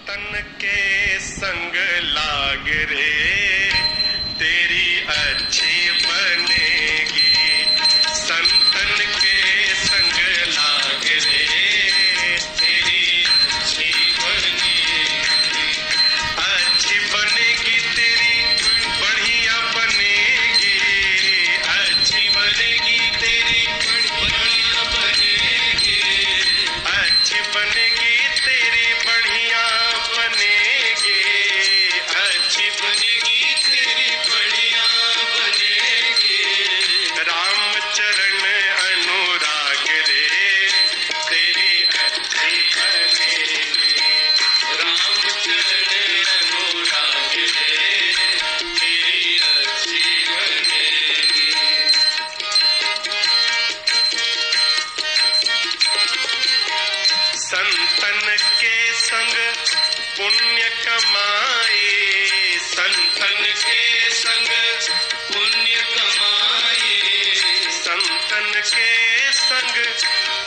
तन के संग लाग रे, तेरी अच्छी बनेगी। संतन के संग लाग रे, तेरी अच्छी बनेगी। अच्छी बनेगी तेरी, बढ़िया बनेगी। अच्छी बनेगी तेरी, बढ़िया बनेगी। अच्छी बनेगी तेरी, बढ़िया बनेगी। अच्छी बनेगी तेरी, बढ़िया बनेगी। रामचरण अनुराग रे, तेरी अच्छी बनेगी। रामचरण अनुराग रे, तेरी अच्छी बनेगी। संतन के संग पुण्य कमाए, संतन के संग पुण्य कमाए। संतन के संग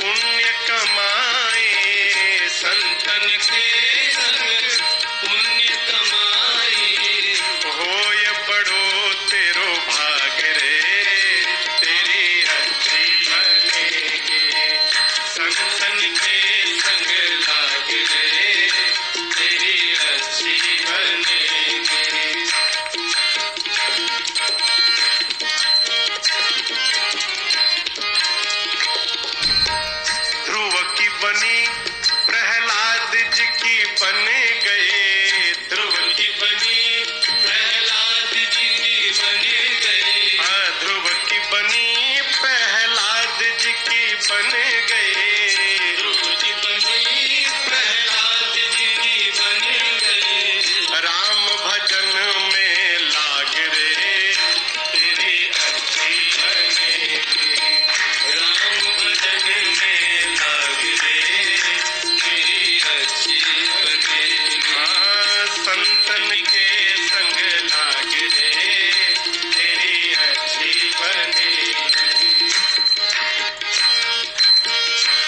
पुण्य कमाए, संतन के संग पुण्य कमाए। होय बड़ो तेरो भाग रे, तेरी अच्छी बनेगी। संतन के संग लाग रे, तेरी अच्छी बनेगी। ध्रुव की बनी प्रहलाद जी की बन गए। ध्रुव की बनी प्रहलाद जी की बन गए। ध्रुव की बनी प्रहलाद जी की बन गए। ध्रुव की बनी प्रहलाद जी की बन गए। राम भजन में लाग रे, तेरी अच्छी बनेगी। राम भजन में लाग रे, तेरी अच्छी बनेगी। संतन के संग लाग रे, तेरी अच्छी बनेगी।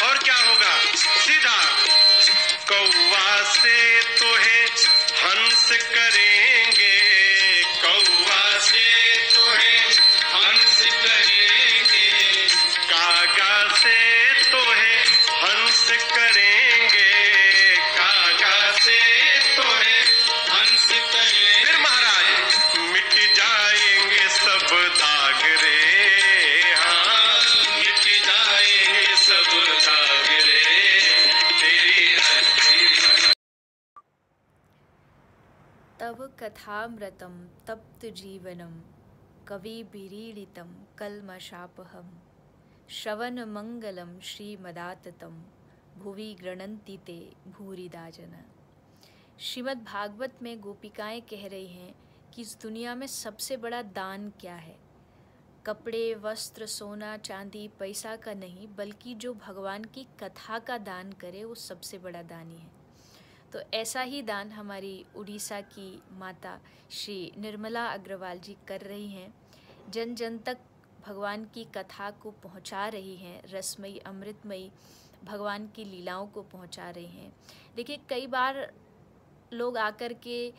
और क्या होगा? सीधा कौवा से तोहे हंस करेंगे। कौवा से तोहे हंस करेंगे। कागा से तोहे हंस करेंगे। कागा से तोहे हंस करेंगे। फिर महाराज मिट जाएंगे सब दाग रे। हाँ, मिट जाएंगे सब दाग रे, तेरी अच्छी। तव कथामृतं तप्त जीवनं, कविभिरीडितं कल्मषापहं। श्रवणमङ्गलं श्रीमदाततं, भुवि गृह्णन्ति ते भूरिदा जन। श्रीमद् भागवत में गोपिकाएं कह रही हैं कि इस दुनिया में सबसे बड़ा दान क्या है। कपड़े, वस्त्र, सोना, चांदी, पैसा का नहीं, बल्कि जो भगवान की कथा का दान करे वो सबसे बड़ा दानी है। तो ऐसा ही दान हमारी उड़ीसा की माता श्री निर्मला अग्रवाल जी कर रही हैं। जन जन तक भगवान की कथा को पहुंचा रही हैं, रसमयी अमृतमयी भगवान की लीलाओं को पहुंचा रही हैं। देखिए, कई बार लोग आकर के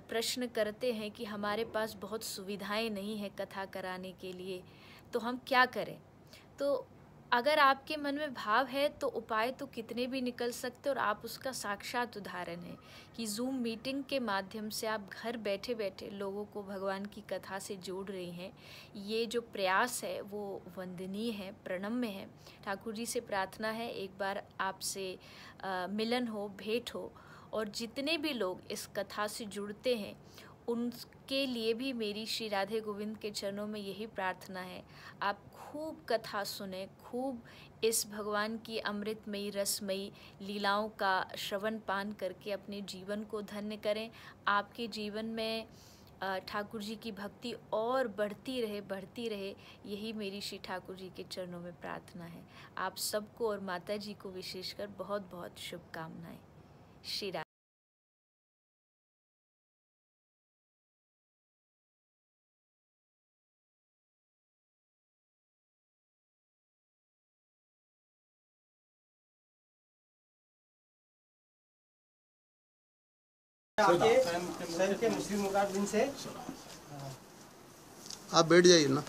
प्रश्न करते हैं कि हमारे पास बहुत सुविधाएं नहीं हैं कथा कराने के लिए, तो हम क्या करें। तो अगर आपके मन में भाव है तो उपाय तो कितने भी निकल सकते, और आप उसका साक्षात उदाहरण है कि जूम मीटिंग के माध्यम से आप घर बैठे बैठे लोगों को भगवान की कथा से जोड़ रही हैं। ये जो प्रयास है वो वंदनीय है, प्रणम्य है। ठाकुर जी से प्रार्थना है एक बार आपसे मिलन हो, भेंट हो, और जितने भी लोग इस कथा से जुड़ते हैं उनके लिए भी मेरी श्री राधे गोविंद के चरणों में यही प्रार्थना है। आप खूब कथा सुने, खूब इस भगवान की अमृतमयी रसमयी लीलाओं का श्रवण पान करके अपने जीवन को धन्य करें। आपके जीवन में ठाकुर जी की भक्ति और बढ़ती रहे, यही मेरी श्री ठाकुर जी के चरणों में प्रार्थना है। आप सबको और माता जी को विशेषकर बहुत बहुत शुभकामनाएं। श्री आपके के मुस्लिम मुकाबलिन से आप बैठ जाइए ना,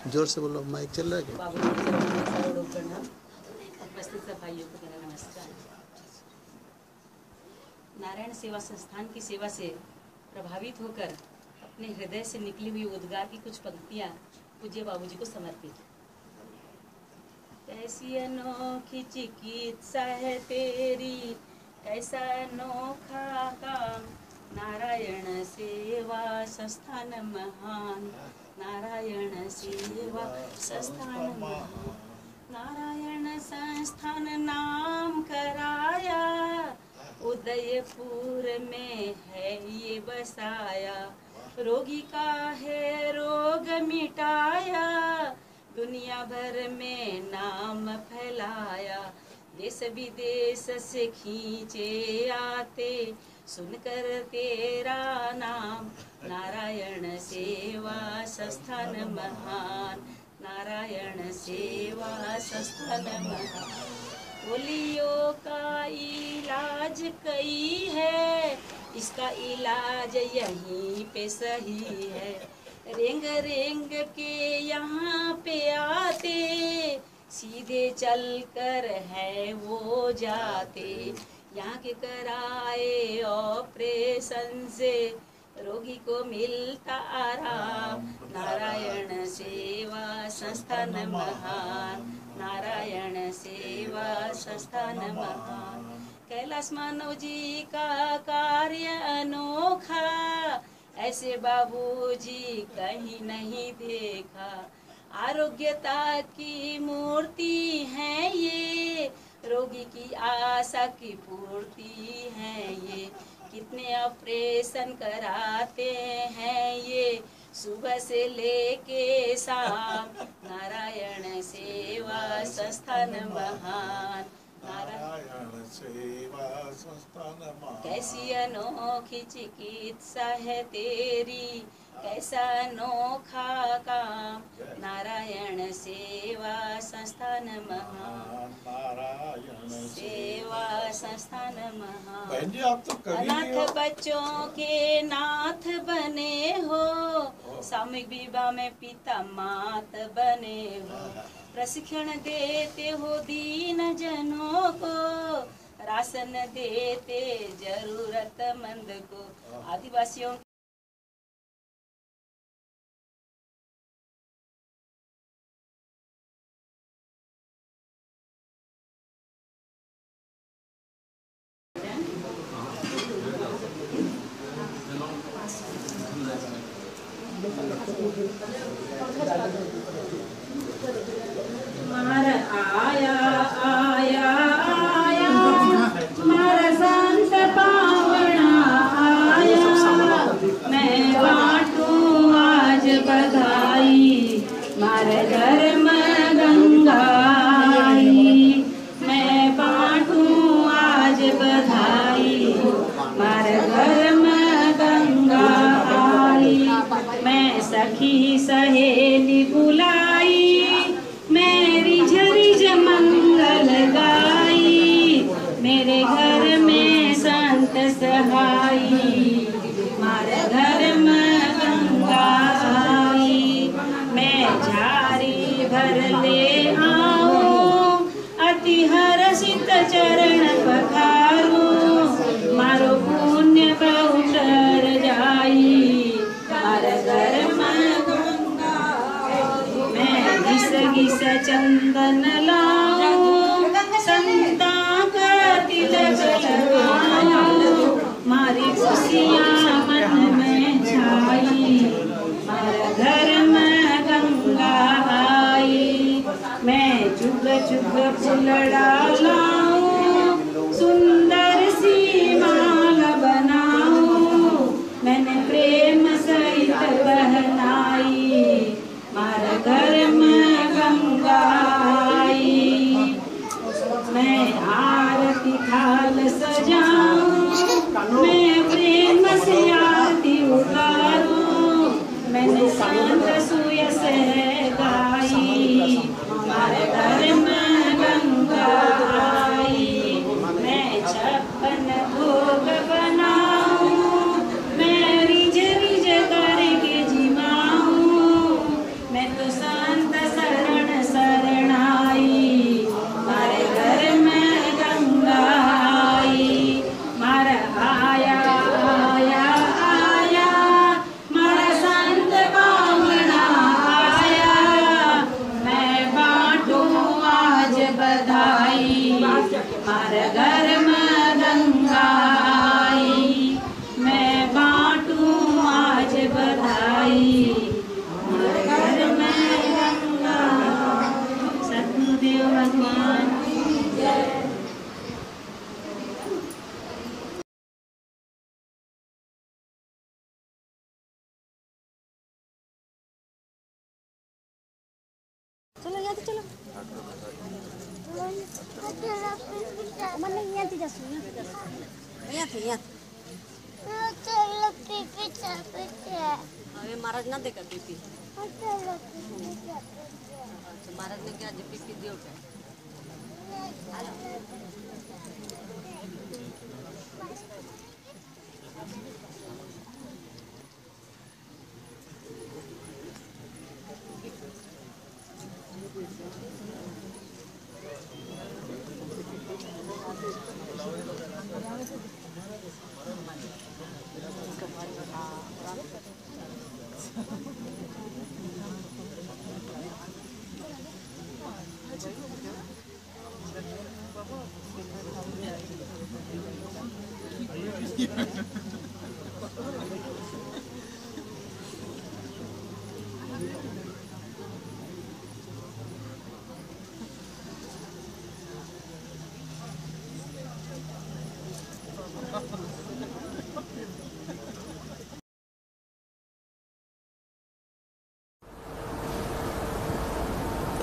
जोर से बोलो, माइक चल रहा है क्या? उपस्थित सभाइयों को मेरा नमस्कार। नारायण सेवा संस्थान की सेवा से प्रभावित होकर अपने हृदय से निकली हुई उद्गार की कुछ पंक्तियां पूज्य बाबूजी को समर्पित। कैसी अनोखी चिकित्सा है तेरी, कैसा अनोखा काम, नारायण सेवा संस्थान महान, नारायण सेवा संस्थान महान। नारायण संस्थान नाम कराया, उदयपुर में है ये बसाया, रोगी का है रोग मिटाया, दुनिया भर में नाम फैलाया, देश विदेश से खींचे आते, सुनकर तेरा नाम, नारायण सेवा संस्थान महान, नारायण सेवा संस्थान महान। पोलियो का इलाज कई है, इसका इलाज यहीं पे सही है, रेंग रेंग के यहाँ पे आते, सीधे चल कर है वो जाते, यहाँ के कराए ऑपरेशन से रोगी को मिलता आराम, नारायण सेवा संस्थान महान, नारायण सेवा संस्थान महान। कैलाश मानव जी का कार्य अनोखा, ऐसे बाबूजी कहीं नहीं देखा, आरोग्यता की मूर्ति है ये, रोगी की आशा की पूर्ति है ये, कितने ऑपरेशन कराते हैं ये, सुबह से लेके शाम, नारायण सेवा संस्थान महान, नारायण सेवा संस्थान महान। कैसी अनोखी चिकित्सा है तेरी, कैसा अनोखा काम, नारायण सेवा संस्थान महान, नारायण सेवा संस्थान महान। अनाथ बच्चों के नाथ बने हो, सामूहिक विवाह में पिता मात बने हो, प्रशिक्षण देते हो दीन जनों को, राशन देते जरूरतमंद को, आदिवासियों मारा आया आया आया, मारा संत पावना आया, मैं बांटूं आज बधाई, मारे घर में गंगा आई, मैं बांटूं आज बधाई, मारे घर में गंगा आई, मैं सखी सहेली बुलाई, मेरी झरिझ मंगल गाई, मेरे घर में संत सहाई, मारे घर में गंगा आई, मैं झारी भर ले आऊं, अति हर्षित चरण पखारूं, मारो पुण्य बहुत जाई, मारे घर में गंगा आई, मैं घिस चंदन लाऊं, संता का तिलक लगाऊं, मारी खुशियाँ मन में छाई, मारे घर में गंगा आई, मैं चुग चुग फुलड़ा लाऊं, सुंदर सी माला बनाऊं, मैंने प्रेम सहित बहनाई, मारा घर में गंगा आई, मैं आरती थाल सजाऊं, मैं प्रेम से आरती उतारूं, मैंने संत सुयस गाई, मारे घर में गंगा आई, हर घर में गंगा आई, मैं बांटूं आज बधाई। हर घर में गंगा, सतगुरुदेव भगवान की जय। चलो यहाँ से चलो मैंने यहाँ थी जैसे यहाँ थी चलो पीपी चापते अरे महाराज ना देखा पीपी चलो महाराज ने क्या जो पीपी दियो क्या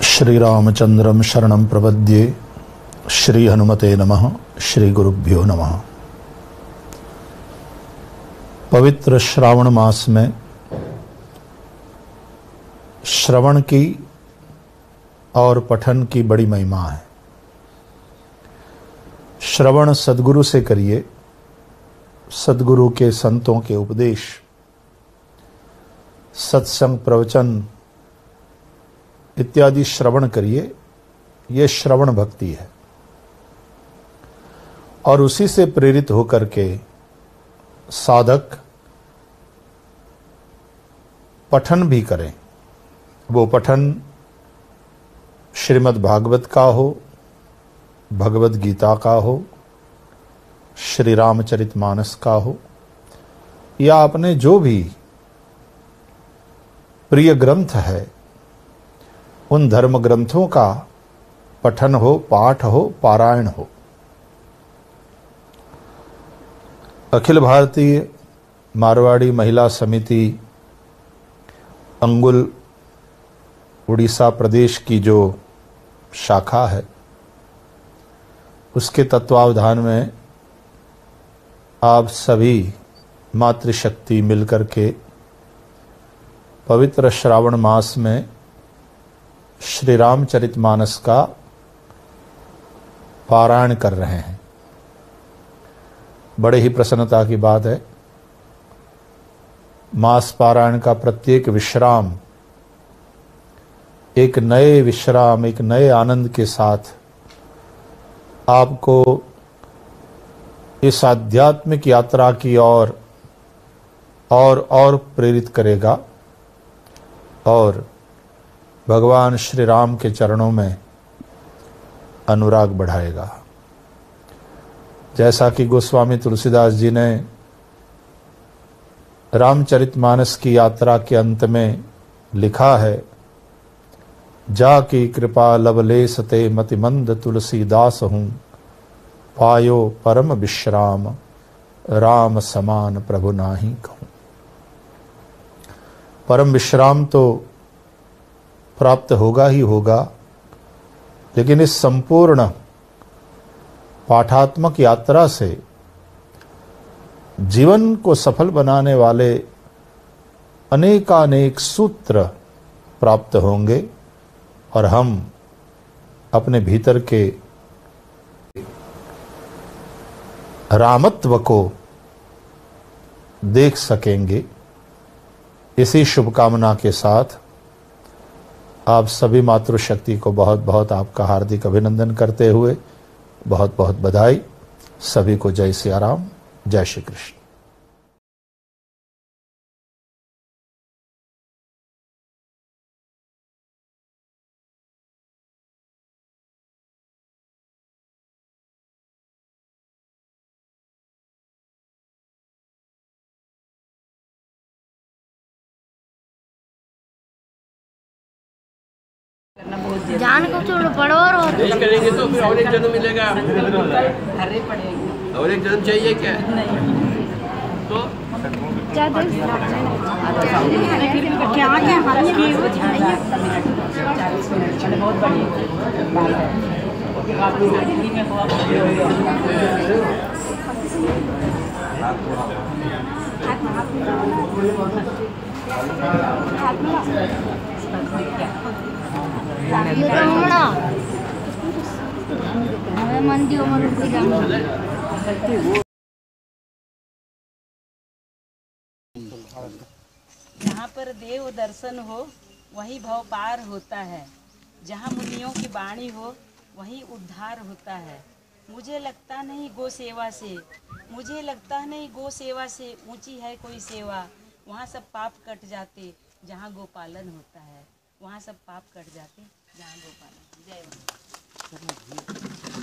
श्री रामचंद्रम शरणं प्रपद्ये। श्री हनुमते नमः। श्री गुरुभ्यो नमः। पवित्र श्रावण मास में श्रवण की और पठन की बड़ी महिमा है। श्रवण सद्गुरु से करिए, सद्गुरु के संतों के उपदेश, सत्संग, प्रवचन इत्यादि श्रवण करिए। ये श्रवण भक्ति है। और उसी से प्रेरित होकर के साधक पठन भी करें। वो पठन श्रीमद् भागवत का हो, भगवत गीता का हो, श्री रामचरितमानस का हो, या अपने जो भी प्रिय ग्रंथ है उन धर्म ग्रंथों का पठन हो, पाठ हो, पारायण हो। अखिल भारतीय मारवाड़ी महिला समिति अंगुल उड़ीसा प्रदेश की जो शाखा है, उसके तत्वावधान में आप सभी मातृशक्ति मिलकर के पवित्र श्रावण मास में श्री रामचरितमानस का पारायण कर रहे हैं। बड़े ही प्रसन्नता की बात है। मास पारायण का प्रत्येक विश्राम एक नए विश्राम, एक नए आनंद के साथ आपको इस आध्यात्मिक यात्रा की ओर और प्रेरित करेगा और भगवान श्री राम के चरणों में अनुराग बढ़ाएगा। जैसा कि गोस्वामी तुलसीदास जी ने रामचरितमानस की यात्रा के अंत में लिखा है, जा की कृपा लवलेस ते मतिमंद तुलसीदास हूँ, पायो परम विश्राम राम समान प्रभु नाही कहूँ। परम विश्राम तो प्राप्त होगा ही होगा, लेकिन इस संपूर्ण पाठात्मक यात्रा से जीवन को सफल बनाने वाले अनेकानेक सूत्र प्राप्त होंगे और हम अपने भीतर के रामत्व को देख सकेंगे। इसी शुभकामना के साथ आप सभी मातृशक्ति को बहुत बहुत आपका हार्दिक अभिनंदन करते हुए बहुत बहुत बधाई। सभी को जय सिया राम, जय श्री कृष्ण। जान को छोड़ो पढ़ो और नहीं करेंगे तो फिर और एक जन्म मिलेगा। हरे पड़ेगी और एक जन्म चाहिए क्या? तो क्या बहुत बड़ी बात है। मंदिर जहाँ पर देव दर्शन हो वहीं भव पार होता है, जहाँ मुनियों की वाणी हो वहीं उद्धार होता है। मुझे लगता नहीं गो सेवा से, मुझे लगता नहीं गो सेवा से ऊंची है कोई सेवा। वहाँ सब पाप कट जाते जहाँ गोपालन होता है, वहाँ सब पाप कट जाते जहाँ गोपालन। जय माता।